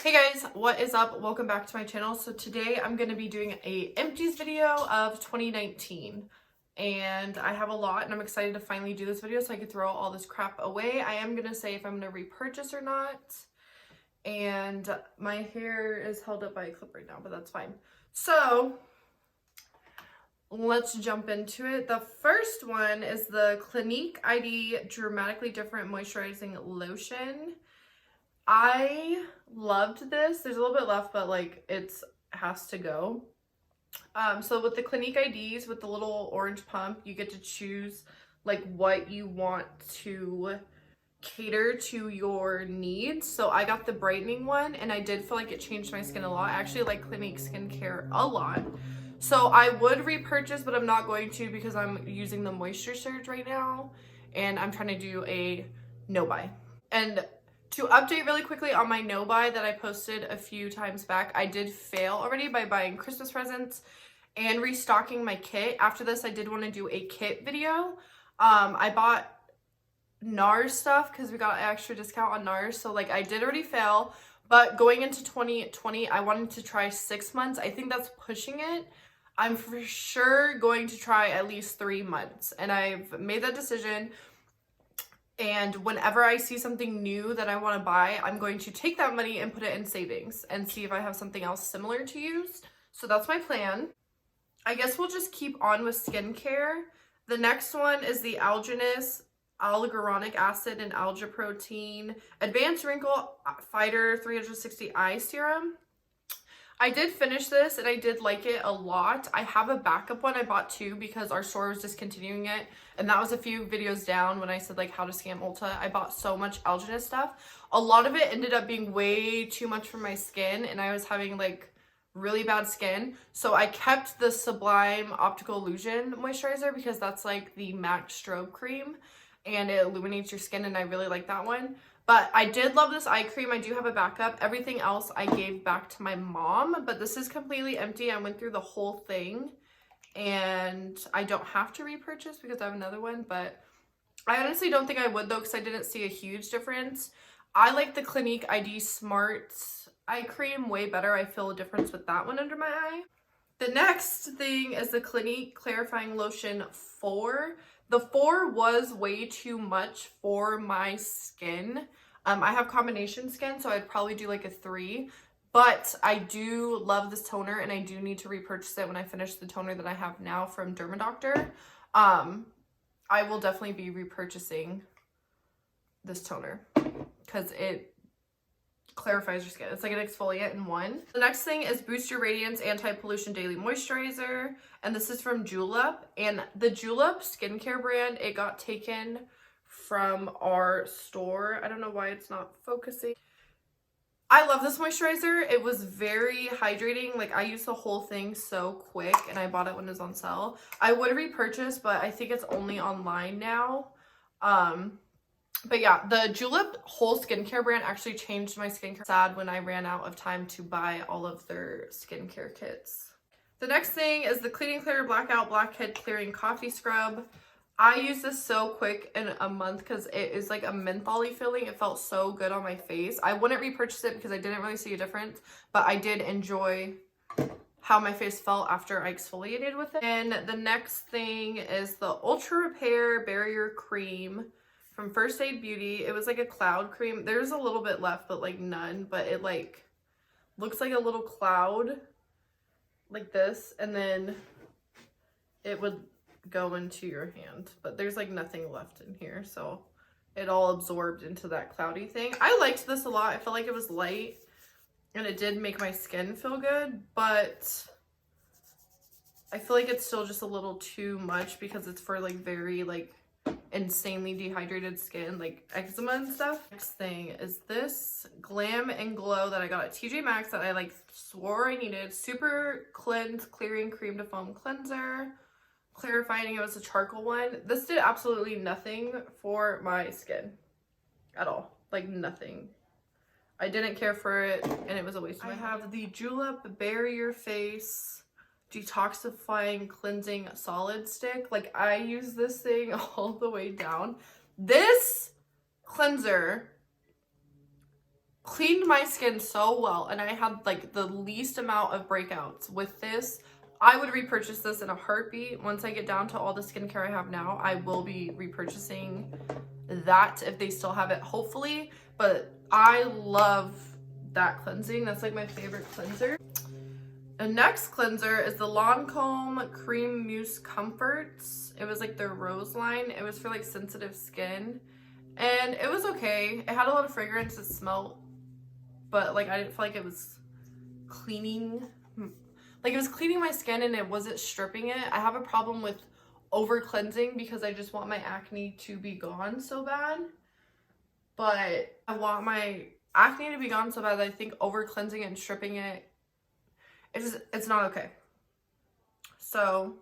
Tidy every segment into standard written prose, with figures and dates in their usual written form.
Hey guys, what is up? Welcome back to my channel. So today I'm going to be doing a empties video of 2019 and I have a lot and I'm excited to finally do this video so I can throw all this crap away. I am going to say if I'm going to repurchase or not, and my hair is held up by a clip right now, but that's fine. So let's jump into it. The first one is the Clinique ID Dramatically Different Moisturizing Lotion. I loved this. There's a little bit left, but like it has to go. So with the Clinique IDs, with the little orange pump, you get to choose like what you want to cater to your needs. So I got the brightening one and I did feel like it changed my skin a lot. I actually like Clinique skincare a lot. So I would repurchase, but I'm not going to because I'm using the Moisture Surge right now and I'm trying to do a no buy. And to update really quickly on my no buy that I posted a few times back, I did fail already by buying Christmas presents and restocking my kit. After this, I did want to do a kit video. I bought NARS stuff because we got an extra discount on NARS. So like I did already fail, but going into 2020, I wanted to try 6 months. I think that's pushing it. I'm for sure going to try at least 3 months and I've made that decision. And whenever I see something new that I want to buy, I'm going to take that money and put it in savings and see if I have something else similar to use. So that's my plan. I guess we'll just keep on with skincare. The next one is the Genus Hyaluronic Acid and Algae Protein Advanced Wrinkle Fighter 360 Eye Serum. I did finish this and I did like it a lot. I have a backup one. I bought two because our store was discontinuing it. And that was a few videos down when I said like how to scam Ulta. I bought so much Algenist stuff. A lot of it ended up being way too much for my skin and I was having like really bad skin. So I kept the Sublime Optical Illusion Moisturizer because that's like the MAC strobe cream and it illuminates your skin and I really like that one. But I did love this eye cream. I do have a backup. Everything else I gave back to my mom, but this is completely empty. I went through the whole thing and I don't have to repurchase because I have another one, but I honestly don't think I would though because I didn't see a huge difference. I like the Clinique ID Smart eye cream way better. I feel a difference with that one under my eye. The next thing is the Clinique Clarifying Lotion 4. The 4 was way too much for my skin. I have combination skin, so I'd probably do like a 3. But I do love this toner, and I do need to repurchase it when I finish the toner that I have now from Derma. I will definitely be repurchasing this toner because it clarifies your skin. It's like an exfoliant in one. The next thing is Boost Your Radiance Anti-Pollution Daily Moisturizer, and this is from Julep. And the Julep skincare brand, it got taken from our store. I don't know why it's not focusing. I love this moisturizer. It was very hydrating. Like I used the whole thing so quick and I bought it when it was on sale. I would repurchase, but I think it's only online now. But yeah, the Julep whole skincare brand actually changed my skincare. Sad when I ran out of time to buy all of their skincare kits. The next thing is the Clean and Clear Blackout Blackhead Clearing Coffee Scrub. I used this so quick in a month because it is like a mentholy feeling. It felt so good on my face. I wouldn't repurchase it because I didn't really see a difference, but I did enjoy how my face felt after I exfoliated with it. And the next thing is the Ultra Repair Barrier Cream from First Aid Beauty. It was like a cloud cream. There's a little bit left, but like none, but it like looks like a little cloud like this, and then it would go into your hand, but there's like nothing left in here, so it all absorbed into that cloudy thing. I liked this a lot. I felt like it was light and it did make my skin feel good, but I feel like it's still just a little too much because it's for like very like insanely dehydrated skin, like eczema and stuff. Next thing is this Glam and Glow that I got at TJ Maxx that I like swore I needed. Super Cleanse Clearing Cream to Foam Cleanser. Clarifying, it was a charcoal one. This did absolutely nothing for my skin at all. Like nothing. I didn't care for it and it was a waste of my time. I have the Julep Barrier Face Detoxifying Cleansing Solid Stick. Like I use this thing all the way down. This cleanser cleaned my skin so well, and I had like the least amount of breakouts with this. I would repurchase this in a heartbeat. Once I get down to all the skincare I have now, I will be repurchasing that if they still have it, hopefully. But I love that cleansing. That's like my favorite cleanser. The next cleanser is the Lancome Cream Mousse Comforts. It was like their rose line. It was for like sensitive skin. And it was okay. It had a lot of fragrance. It smelled, but like I didn't feel like it was cleaning. Like it was cleaning my skin and it wasn't stripping it. I have a problem with over cleansing because I just want my acne to be gone so bad. But I want my acne to be gone so bad that I think over cleansing it and stripping it, it's not okay. So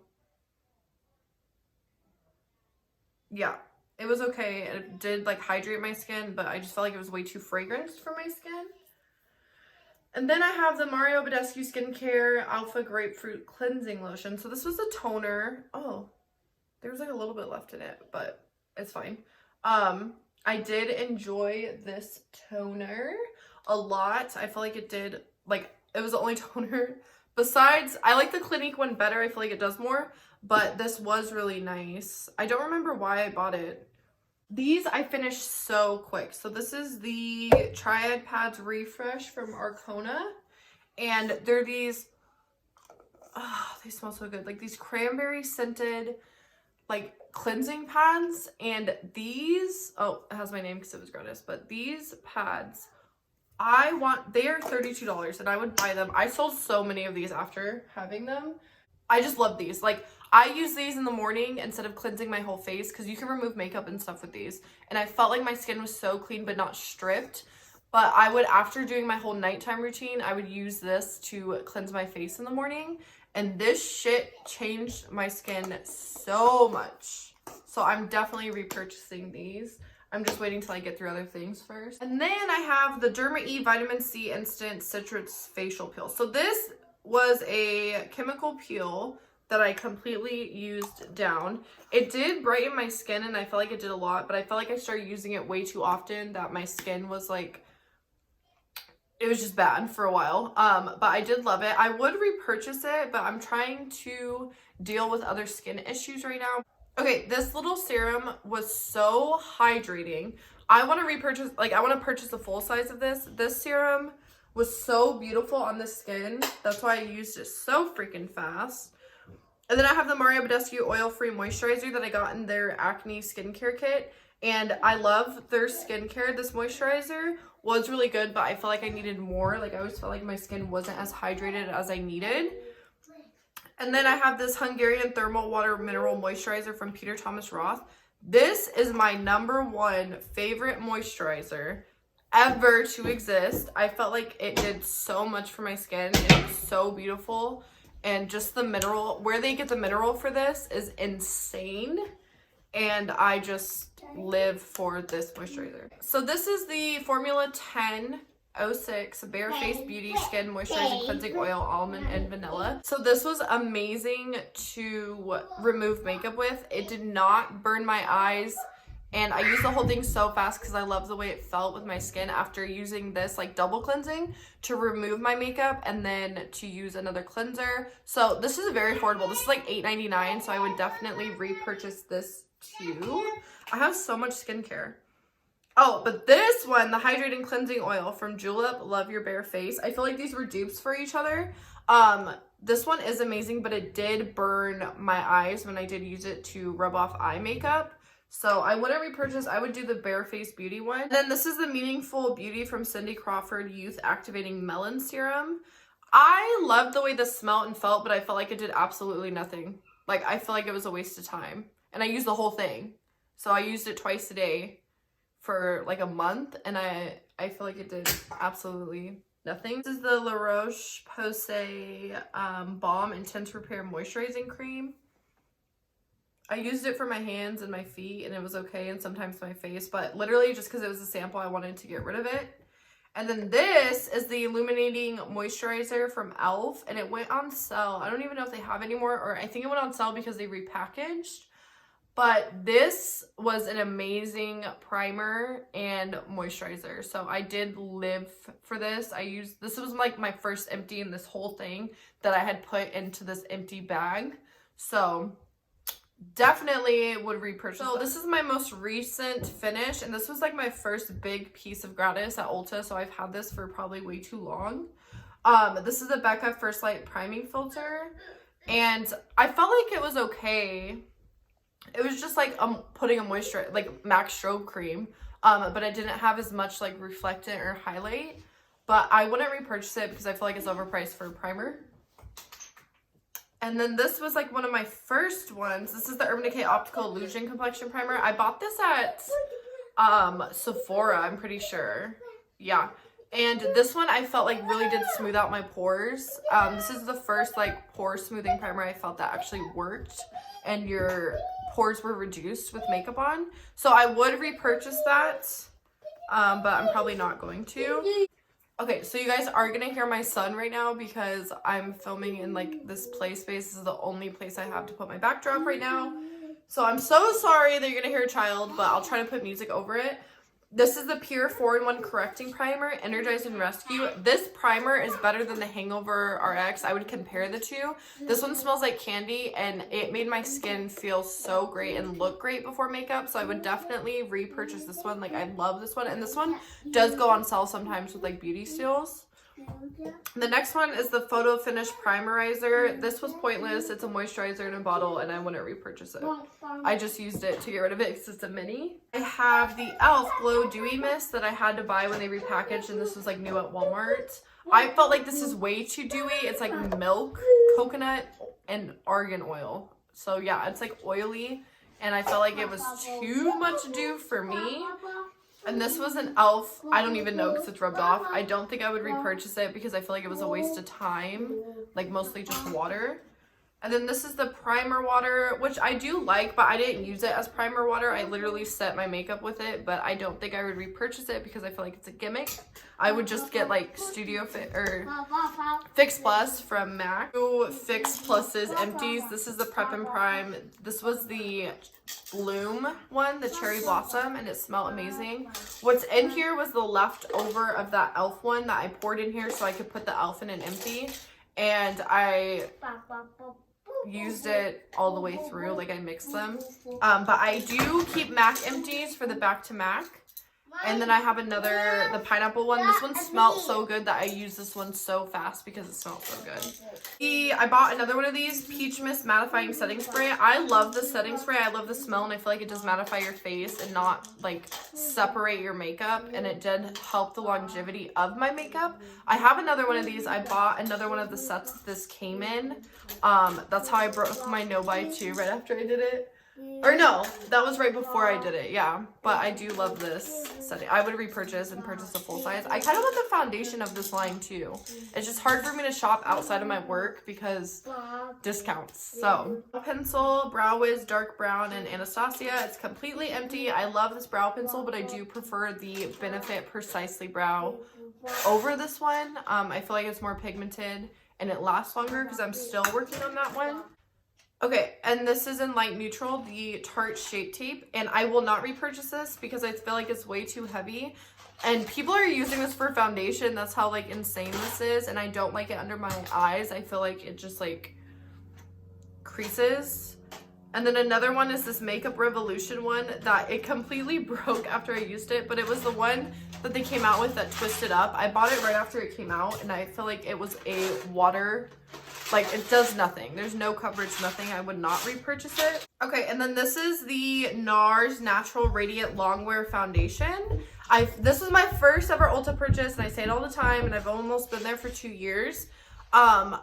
yeah, it was okay. It did like hydrate my skin, but I just felt like it was way too fragrant for my skin. And then I have the Badescu Skincare Alpha Grapefruit Cleansing Lotion. So this was a toner. Oh, there was like a little bit left in it, but it's fine. I did enjoy this toner a lot. I feel like it did, like, it was the only toner. Besides, I like the Clinique one better. I feel like it does more, but this was really nice. I don't remember why I bought it. These I finished so quick. So this is the Triad Pads Refresh from Arcona. And they're these, oh, they smell so good. Like these cranberry scented, like cleansing pads. And these, oh, it has my name because it was gratis. But these pads, they are $32 and I would buy them. I sold so many of these after having them. I just love these. Like, I use these in the morning instead of cleansing my whole face because you can remove makeup and stuff with these. And I felt like my skin was so clean but not stripped. But I would, after doing my whole nighttime routine, I would use this to cleanse my face in the morning. And this shit changed my skin so much. So I'm definitely repurchasing these. I'm just waiting till I get through other things first. And then I have the Derma E Vitamin C Instant Citrus Facial Peel. So this was a chemical peel that I completely used down. It did brighten my skin and I felt like it did a lot, but I felt like I started using it way too often that my skin was like, it was just bad for a while. But I did love it. I would repurchase it, but I'm trying to deal with other skin issues right now. Okay, this little serum was so hydrating. I want to repurchase, like I want to purchase a full size of this. This serum was so beautiful on the skin. That's why I used it so freaking fast. And then I have the Badescu Oil-Free Moisturizer that I got in their acne skincare kit. And I love their skincare. This moisturizer was really good, but I felt like I needed more. Like I always felt like my skin wasn't as hydrated as I needed. And then I have this Hungarian Thermal Water Mineral Moisturizer from Peter Thomas Roth. This is my #1 favorite moisturizer ever to exist. I felt like it did so much for my skin. It was so beautiful. And just the mineral, where they get the mineral for this is insane. And I just live for this moisturizer. So this is the Formula 1006 Bare Face Beauty Skin Moisturizing Cleansing Oil Almond and Vanilla. So this was amazing to remove makeup with. It did not burn my eyes. And I used the whole thing so fast because I love the way it felt with my skin after using this like double cleansing to remove my makeup and then to use another cleanser. So this is very affordable. This is like $8.99, so I would definitely repurchase this too. I have so much skincare. Oh, but this one, the Hydrating Cleansing Oil from Julep, Love Your Bare Face. I feel like these were dupes for each other. This one is amazing, but it did burn my eyes when I did use it to rub off eye makeup. So I wouldn't repurchase. I would do the Bare Face Beauty one. And then this is the Meaningful Beauty from Cindy Crawford Youth Activating Melon Serum. I loved the way this smelled and felt, but I felt like it did absolutely nothing. Like, I feel like it was a waste of time. And I used the whole thing. So I used it twice a day for like a month. And I feel like it did absolutely nothing. This is the La Roche-Posay Balm Intense Repair Moisturizing Cream. I used it for my hands and my feet and it was okay, and sometimes my face, but literally just because it was a sample, I wanted to get rid of it. And then this is the Illuminating Moisturizer from e.l.f. and it went on sale. I don't even know if they have it anymore, or I think it went on sale because they repackaged. But this was an amazing primer and moisturizer. So I did live for this. This was like my first empty in this whole thing that I had put into this empty bag. So definitely would repurchase. So this is my most recent finish, and this was like my first big piece of gratis at Ulta. So I've had this for probably way too long. This is the Beca First Light Priming Filter, and I felt like it was okay. It was just like putting a moisturizer, like MAC strobe cream, but I didn't have as much like reflectant or highlight. But I wouldn't repurchase it because I feel like it's overpriced for a primer. And then this was like one of my first ones. This is the Urban Decay Optical Illusion Complexion Primer. I bought this at Sephora, I'm pretty sure. Yeah. And this one I felt like really did smooth out my pores. This is the first like pore smoothing primer I felt that actually worked and your pores were reduced with makeup on. So I would repurchase that, but I'm probably not going to. Okay, so you guys are gonna hear my son right now because I'm filming in like this play space. This is the only place I have to put my backdrop right now. So I'm so sorry that you're gonna hear a child, but I'll try to put music over it. This is the Pure 4-in-1 Correcting Primer, Energize and Rescue. This primer is better than the Hangover RX. I would compare the two. This one smells like candy, and it made my skin feel so great and look great before makeup. So I would definitely repurchase this one. Like, I love this one. And this one does go on sale sometimes with, like, beauty steals. The next one is the Photo Finish Primerizer. This was pointless. It's a moisturizer in a bottle, and I wouldn't repurchase it. I just used it to get rid of it because it's a mini. I have the e.l.f. Glow Dewy Mist that I had to buy when they repackaged, and this was like new at Walmart. I felt like this is way too dewy. It's like milk, coconut, and argan oil. So yeah, it's like oily, and I felt like it was too much dew for me. And this was an e.l.f. I don't even know because it's rubbed off. I don't think I would repurchase it because I feel like it was a waste of time. Like mostly just water. And then this is the primer water, which I do like, but I didn't use it as primer water. I literally set my makeup with it, but I don't think I would repurchase it because I feel like it's a gimmick. I would just get like Studio Fit or Fix Plus from MAC. Fix Plus's Empties. This is the Prep and Prime. This was the Bloom one, the Cherry Blossom, and it smelled amazing. What's in here was the leftover of that e.l.f. one that I poured in here so I could put the e.l.f. in an empty. And I used it all the way through, like I mixed them. But I do keep MAC empties for the back to MAC. And then I have the pineapple one. This one smelled so good that I use this one so fast because it smells so good. I bought another one of these, Peach Mist Mattifying Setting Spray. I love the setting spray. I love the smell, and I feel like it does mattify your face and not like separate your makeup. And it did help the longevity of my makeup. I have another one of these. I bought another one of the sets that this came in. That's how I broke my no-buy too, right after I did it. Or no, that was right before I did it, yeah. But I do love this setting. I would repurchase and purchase a full size. I kind of want the foundation of this line too. It's just hard for me to shop outside of my work because discounts. So, pencil, Brow Wiz Dark Brown, and Anastasia. It's completely empty. I love this brow pencil, but I do prefer the Benefit Precisely Brow over this one. I feel like it's more pigmented and it lasts longer because I'm still working on that one. Okay, and this is in light neutral, the Tarte Shape Tape, and I will not repurchase this because I feel like it's way too heavy. And people are using this for foundation. That's how like insane this is, and I don't like it under my eyes. I feel like it just like creases. And then another one is this Makeup Revolution one that it completely broke after I used it, but it was the one that they came out with that twisted up. I bought it right after it came out, and I feel like it was a water. Like, it does nothing. There's no coverage, nothing. I would not repurchase it. Okay, and then this is the NARS Natural Radiant Longwear Foundation. This was my first ever Ulta purchase, and I say it all the time, and I've almost been there for 2 years. I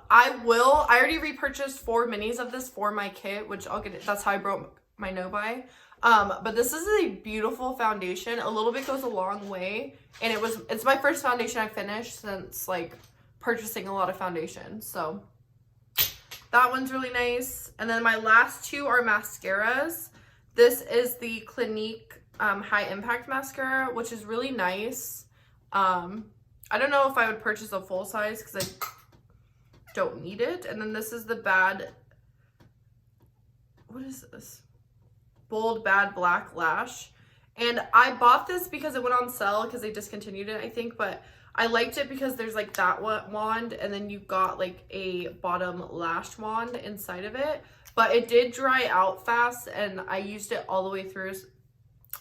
already repurchased 4 minis of this for my kit, which I'll get it. That's how I broke my no-buy. But this is a beautiful foundation. A little bit goes a long way, and it's my first foundation I finished since, like, purchasing a lot of foundation, so that one's really nice. And then my last 2 are mascaras. This is the Clinique High Impact Mascara, which is really nice. I don't know if I would purchase a full size because I don't need it. And then this is the what is this? Bold Bad Black Lash. And I bought this because it went on sale because they discontinued it, I think, but I liked it because there's like that wand and then you got like a bottom lash wand inside of it. But it did dry out fast and I used it all the way through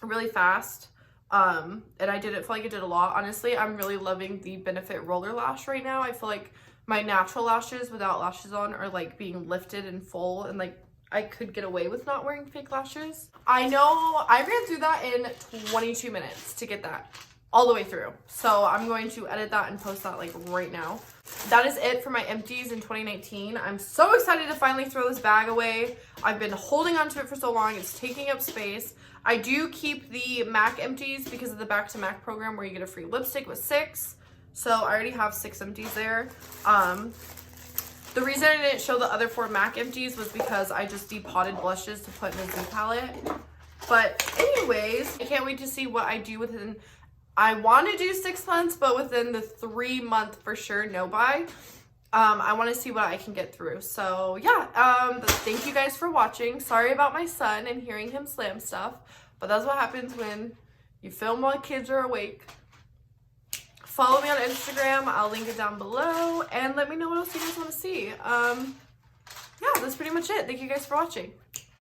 really fast. And I didn't feel like it did a lot. Honestly, I'm really loving the Benefit Roller Lash right now. I feel like my natural lashes without lashes on are like being lifted and full, and like I could get away with not wearing fake lashes. I know I ran through that in 22 minutes to get that all the way through. So I'm going to edit that and post that like right now. That is it for my empties in 2019. I'm so excited to finally throw this bag away. I've been holding on to it for so long. It's taking up space. I do keep the MAC empties because of the Back to MAC program where you get a free lipstick with 6. So I already have 6 empties there. The reason I didn't show the other 4 MAC empties was because I just depotted blushes to put in a Z palette. But anyways, I can't wait to see what I do within, I want to do 6 months, but within the 3-month for sure no buy. I want to see what I can get through. So yeah, thank you guys for watching. Sorry about my son and hearing him slam stuff, but that's what happens when you film while kids are awake. Follow me on Instagram. I'll link it down below, and let me know what else you guys want to see. Yeah, that's pretty much it. Thank you guys for watching.